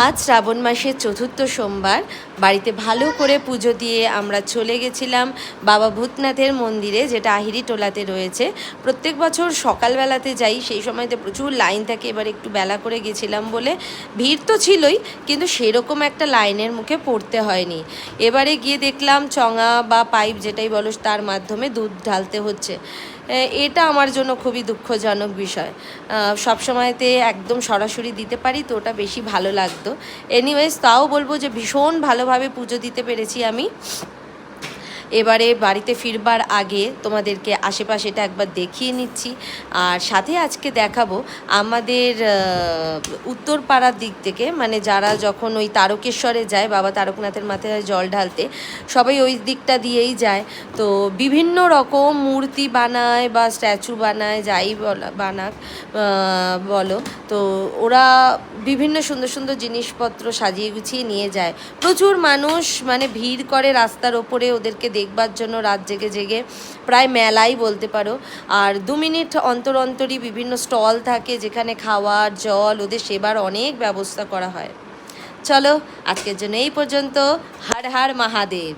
আজ শ্রাবণ মাসের চতুর্থ সোমবার বাড়িতে ভালো করে পুজো দিয়ে আমরা চলে গেছিলাম বাবা ভূতনাথের মন্দিরে, যেটা আহিরিটোলাতে রয়েছে। প্রত্যেক বছর সকালবেলাতে যাই, সেই সময়তে প্রচুর লাইন থাকে। এবার একটু বেলা করে গেছিলাম বলে ভিড় তো ছিলই, কিন্তু সেরকম একটা লাইনের মুখে পড়তে হয়নি। এবারে গিয়ে দেখলাম চঙা বা পাইপ যেটাই বলো তার মাধ্যমে দুধ ঢালতে হচ্ছে। এটা আমার জন্য খুবই দুঃখজনক বিষয়। সবসময়তে একদম সরাসরি দিতে পারি তো ওটা বেশি ভালো লাগতো। এনিওয়েজ, তাও বলবো যে ভীষণ ভালোভাবে পুজো দিতে পেরেছি আমি। এবারে বাড়িতে ফিরবার আগে তোমাদেরকে আশেপাশেটা একবার দেখিয়ে নিচ্ছি, আর সাথে আজকে দেখাবো আমাদের উত্তরপাড়ার দিক থেকে, মানে যারা যখন ওই তারকেশ্বরে যায় বাবা তারকনাথের মাথায় জল ঢালতে, সবাই ওই দিকটা দিয়েই যায়। তো বিভিন্ন রকম মূর্তি বানায় বা স্ট্যাচু বানায়, যাই বানাক বলো, তো ওরা বিভিন্ন সুন্দর সুন্দর জিনিসপত্র সাজিয়ে গুছিয়ে নিয়ে যায়। প্রচুর মানুষ মানে ভিড় করে রাস্তার ওপরে ওদেরকে দেখবার জন্য, রাত জেগে জেগে, প্রায় মেলাই বলতে পারো। আর 2 মিনিট অন্তর অন্তরই বিভিন্ন স্টল থাকে যেখানে খাওয়ার, জল, ওদের সেবার অনেক ব্যবস্থা করা হয়। চলো, আজকের জন্য এই পর্যন্ত। হর হর মহাদেব।